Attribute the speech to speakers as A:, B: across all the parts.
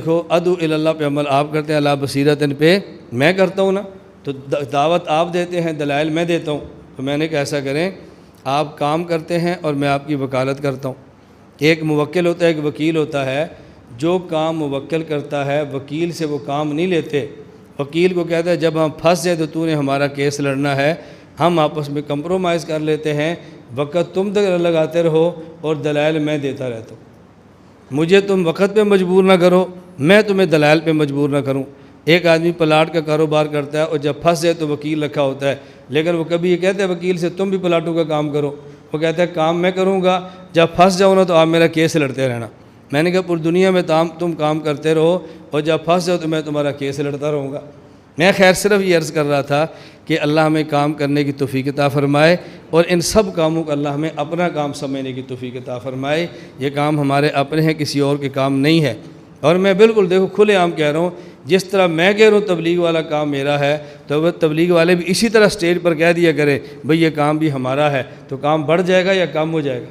A: دیکھو ادعو الی اللہ پہ عمل آپ کرتے ہیں، اللہ بصیرت پہ میں کرتا ہوں نا، تو دعوت آپ دیتے ہیں، دلائل میں دیتا ہوں، تو میں نے کہا ایسا کریں آپ کام کرتے ہیں اور میں آپ کی وکالت کرتا ہوں۔ ایک موکل ہوتا ہے، ایک وکیل ہوتا ہے، جو کام موکل کرتا ہے وکیل سے وہ کام نہیں لیتے، وکیل کو کہتا ہے جب ہم پھنس جائے تو نے ہمارا کیس لڑنا ہے، ہم آپس میں کمپرومائز کر لیتے ہیں، وقت تم تک لگاتے رہو اور دلائل میں دیتا رہتا ہوں، مجھے تم وقت پہ مجبور نہ کرو، میں تمہیں دلائل پہ مجبور نہ کروں۔ ایک آدمی پلاٹ کا کاروبار کرتا ہے اور جب پھنس جائے تو وکیل رکھا ہوتا ہے، لیکن وہ کبھی یہ کہتے ہیں وکیل سے تم بھی پلاٹوں کا کام کرو، وہ کہتا ہے کام میں کروں گا، جب پھنس جاؤ نا تو آپ میرا کیس لڑتے رہنا۔ میں نے کہا پوری دنیا میں تم کام کرتے رہو اور جب پھنس جاؤ تو میں تمہارا کیس لڑتا رہوں گا۔ میں خیر صرف یہ عرض کر رہا تھا کہ اللہ ہمیں کام کرنے کی توفیق عطا فرمائے اور ان سب کاموں کو اللہ ہمیں اپنا کام سمجھنے کی توفیق عطا فرمائے۔ یہ کام ہمارے اپنے ہیں، کسی اور کے کام نہیں ہے۔ اور میں بالکل دیکھو کھلے عام کہہ رہا ہوں، جس طرح میں کہہ رہا ہوں تبلیغ والا کام میرا ہے، تو وہ تبلیغ والے بھی اسی طرح سٹیج پر کہہ دیا کریں بھئی یہ کام بھی ہمارا ہے، تو کام بڑھ جائے گا یا کم ہو جائے گا؟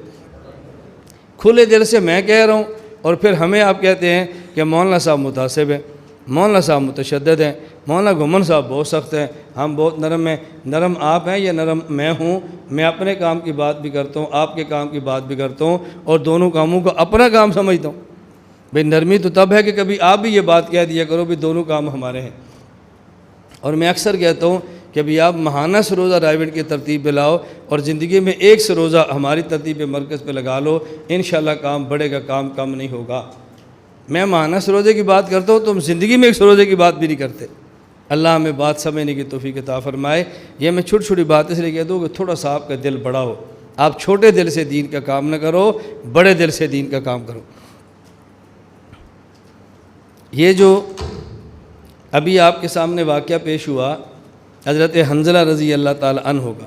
A: کھلے دل سے میں کہہ رہا ہوں، اور پھر ہمیں آپ کہتے ہیں کہ مولانا صاحب متعصب ہیں، مولانا صاحب متشدد ہیں، مولانا گھمن صاحب بہت سخت ہیں، ہم بہت نرم ہیں۔ نرم آپ ہیں یا نرم میں ہوں؟ میں اپنے کام کی بات بھی کرتا ہوں، آپ کے کام کی بات بھی کرتا ہوں، اور دونوں کاموں کو اپنا کام سمجھتا ہوں۔ بھئی نرمی تو تب ہے کہ کبھی آپ بھی یہ بات کہہ دیا کرو بھی دونوں کام ہمارے ہیں۔ اور میں اکثر کہتا ہوں کہ بھی آپ ماہانہ سروزہ رائیونٹ کی ترتیب پہ لاؤ اور زندگی میں ایک سروزہ ہماری ترتیب پہ مرکز پہ لگا لو، انشاءاللہ کام بڑھے گا، کام کم نہیں ہوگا۔ میں ماہانہ سروزے کی بات کرتا ہوں، تم زندگی میں ایک سروزے کی بات بھی نہیں کرتے۔ اللہ ہمیں بات سمجھنے کی توفیق عطا فرمائے۔ یہ میں چھوٹی چھوٹی بات اس لیے کہہ دوں کہ تھوڑا سا آپ کا دل بڑا ہو، آپ چھوٹے دل سے دین کا کام نہ کرو، بڑے دل سے دین کا کام کرو۔ یہ جو ابھی آپ کے سامنے واقعہ پیش ہوا حضرت حنظلہ رضی اللہ تعالیٰ عنہ ہوگا۔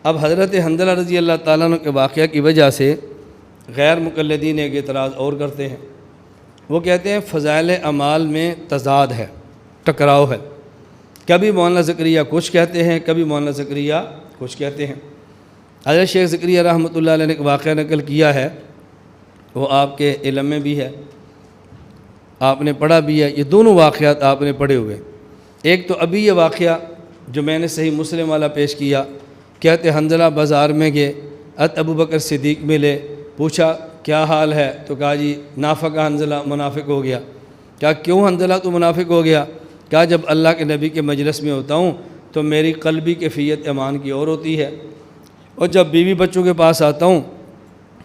A: اب حضرت حنظلہ رضی اللہ تعالیٰ عنہ کے واقعہ کی وجہ سے غیر مقلدین ایک اعتراض اور کرتے ہیں، وہ کہتے ہیں فضائل اعمال میں تضاد ہے، ٹکراؤ ہے، کبھی مولانا زکریا کچھ کہتے ہیں، کبھی مولانا زکریا کچھ کہتے ہیں۔ حضرت شیخ زکریا رحمۃ اللہ علیہ نے ایک واقعہ نقل کیا ہے، وہ آپ کے علم میں بھی ہے، آپ نے پڑھا بھی ہے، یہ دونوں واقعات آپ نے پڑھے ہوئے۔ ایک تو ابھی یہ واقعہ جو میں نے صحیح مسلم والا پیش کیا، کہتے حنظلہ بازار میں گئے، ابو بکر صدیق ملے، پوچھا کیا حال ہے، تو کہا جی نافق حنظلہ، منافق ہو گیا۔ کہا کیوں حنظلہ تو منافق ہو گیا؟ کہا جب اللہ کے نبی کے مجلس میں ہوتا ہوں تو میری قلبی کیفیت ایمان کی اور ہوتی ہے، اور جب بیوی بچوں کے پاس آتا ہوں،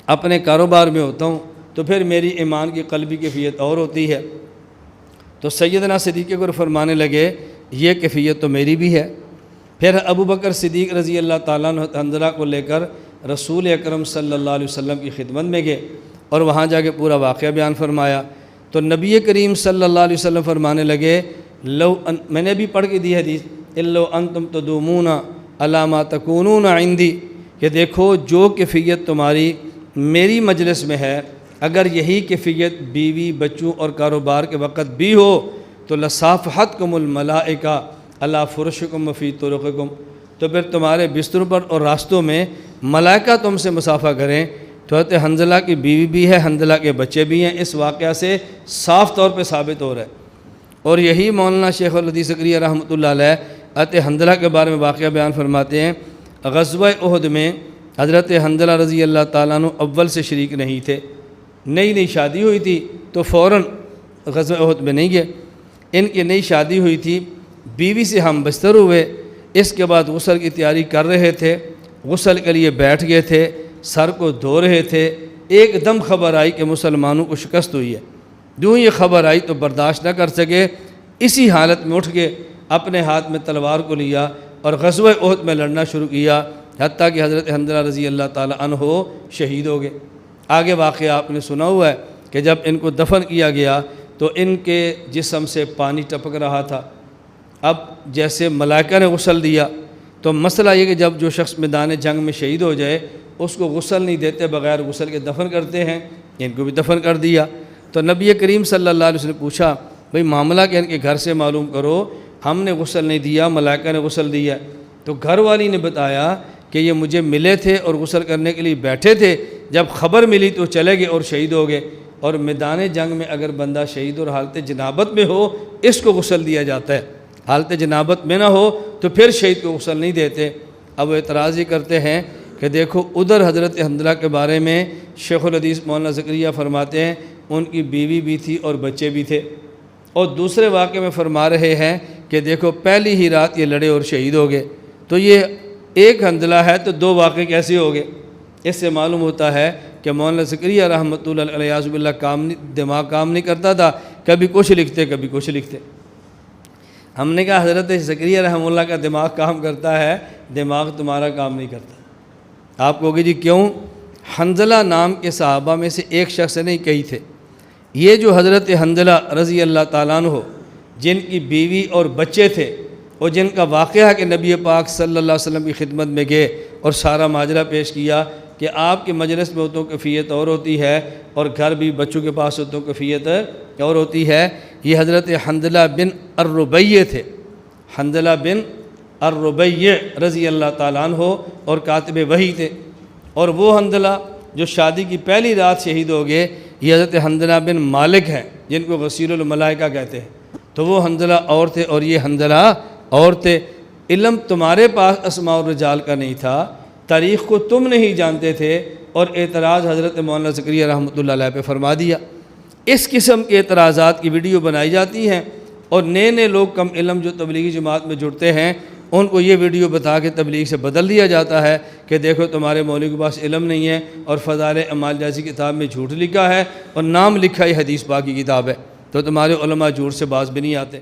A: اپنے کاروبار میں ہوتا ہوں، تو پھر میری ایمان کی قلبی کیفیت اور ہوتی ہے۔ تو سیدنا صدیق اکبر فرمانے لگے یہ کیفیت تو میری بھی ہے۔ پھر ابو بکر صدیق رضی اللہ تعالیٰ عنہ حنظلہ کو لے کر رسول اکرم صلی اللہ علیہ وسلم کی خدمت میں گئے اور وہاں جا کے پورا واقعہ بیان فرمایا، تو نبی کریم صلی اللہ علیہ وسلم فرمانے لگے میں نے بھی پڑھ کے دی حدیث اِلَّا أَنْتُمْ تَدُومُونَ عَلَىٰ مَا تَكُونُونَ عِنْدِي، کہ دیکھو جو کیفیت تمہاری میری مجلس میں ہے، اگر یہی کیفیت بیوی بچوں اور کاروبار کے وقت بھی ہو تو لَصَافَحَتْكُمُ الْمَلَائِكَةُ عَلَىٰ فُرُشِكُمْ وَفِي طُرُقِكُمْ، تو پھر تمہارے بستروں پر اور راستوں میں ملائکہ تم سے مصافحہ کریں۔ تو حضرت حنظلہ کی بیوی بھی ہے، حنظلہ کے بچے بھی ہیں، اس واقعہ سے صاف طور پہ ثابت ہو رہا ہے۔ اور یہی مولانا شیخ الحدیث زکریا رحمۃ اللہ علیہ حضرت حنظلہ کے بارے میں واقعہ بیان فرماتے ہیں، غزوہ احد میں حضرت حنظلہ رضی اللہ تعالیٰ عنہ اول سے شریک نہیں تھے، نئی شادی ہوئی تھی تو فوراً غزوہ احد میں نہیں گئے۔ ان کی نئی شادی ہوئی تھی، بیوی سے ہم بستر ہوئے، اس کے بعد غسل کی تیاری کر رہے تھے، غسل کے لیے بیٹھ گئے تھے، سر کو دھو رہے تھے، ایک دم خبر آئی کہ مسلمانوں کو شکست ہوئی ہے۔ جو یہ خبر آئی تو برداشت نہ کر سکے، اسی حالت میں اٹھ کے اپنے ہاتھ میں تلوار کو لیا اور غزوہ احد میں لڑنا شروع کیا، حتیٰ کہ حضرت حنظلہ رضی اللہ تعالیٰ عنہ شہید ہو گئے۔ آگے واقعہ آپ نے سنا ہوا ہے کہ جب ان کو دفن کیا گیا تو ان کے جسم سے پانی ٹپک رہا تھا۔ اب جیسے ملائکہ نے غسل دیا تو مسئلہ یہ کہ جب جو شخص میدان جنگ میں شہید ہو جائے اس کو غسل نہیں دیتے، بغیر غسل کے دفن کرتے ہیں، ان کو بھی دفن کر دیا۔ تو نبی کریم صلی اللہ علیہ وسلم نے پوچھا بھئی معاملہ کہ ان کے گھر سے معلوم کرو، ہم نے غسل نہیں دیا، ملائکہ نے غسل دیا۔ تو گھر والی نے بتایا کہ یہ مجھے ملے تھے اور غسل کرنے کے لیے بیٹھے تھے جب خبر ملی تو چلے گئے اور شہید ہو گئے۔ اور میدان جنگ میں اگر بندہ شہید اور حالت جنابت میں ہو اس کو غسل دیا جاتا ہے، حالت جنابت میں نہ ہو تو پھر شہید کو غسل نہیں دیتے۔ اب وہ اعتراض یہ کرتے ہیں کہ دیکھو ادھر حضرت حنظلہ کے بارے میں شیخ الحدیث مولانا زکریا فرماتے ہیں ان کی بیوی بھی تھی اور بچے بھی تھے، اور دوسرے واقعے میں فرما رہے ہیں کہ دیکھو پہلی ہی رات یہ لڑے اور شہید ہو گئے، تو یہ ایک حنظلہ ہے تو دو واقعے کیسے ہو گئے؟ اس سے معلوم ہوتا ہے کہ مولانا زکریا رحمۃ اللہ علیہ باللہ دماغ کام نہیں کرتا تھا، کبھی کچھ لکھتے کبھی کچھ لکھتے۔ ہم نے کہا حضرت زکریا رحمہ اللہ کا دماغ کام کرتا ہے، دماغ تمہارا کام نہیں کرتا۔ آپ کہو گے جی کیوں؟ حنظلہ نام کے صحابہ میں سے ایک شخص نہیں کئی تھے۔ یہ جو حضرت حنظلہ رضی اللہ تعالیٰ عنہ جن کی بیوی اور بچے تھے اور جن کا واقعہ ہے کہ نبی پاک صلی اللہ علیہ وسلم کی خدمت میں گئے اور سارا ماجرہ پیش کیا کہ آپ کے مجلس میں ہوتوں کیفیت اور ہوتی ہے اور گھر بھی بچوں کے پاس ہوتوں کیفیت اور ہوتی ہے۔ یہ حضرت حنظلہ بن الربیع تھے، حنظلہ بن الربیع رضی اللہ تعالیٰ عنہ، اور کاتب وحی تھے۔ اور وہ حنظلہ جو شادی کی پہلی رات شہید ہو گئے یہ حضرت حنظلہ بن مالک ہیں جن کو غسیل الملائکہ کہتے ہیں۔ تو وہ حنظلہ اور تھے اور یہ حنظلہ اور تھے۔ علم تمہارے پاس اسماء الرجال کا نہیں تھا، تاریخ کو تم نہیں جانتے تھے، اور اعتراض حضرت مولانا زکریا رحمۃ اللہ علیہ پہ فرما دیا۔ اس قسم کے اعتراضات کی ویڈیو بنائی جاتی ہیں، اور نئے نئے لوگ کم علم جو تبلیغی جماعت میں جڑتے ہیں ان کو یہ ویڈیو بتا کے تبلیغ سے بدل دیا جاتا ہے کہ دیکھو تمہارے مولوی کے پاس علم نہیں ہے، اور فضائل اعمال جیسی کتاب میں جھوٹ لکھا ہے اور نام لکھا یہ حدیث پاک کی کتاب ہے، تو تمہارے علماء جھوٹ سے باز بھی نہیں آتے۔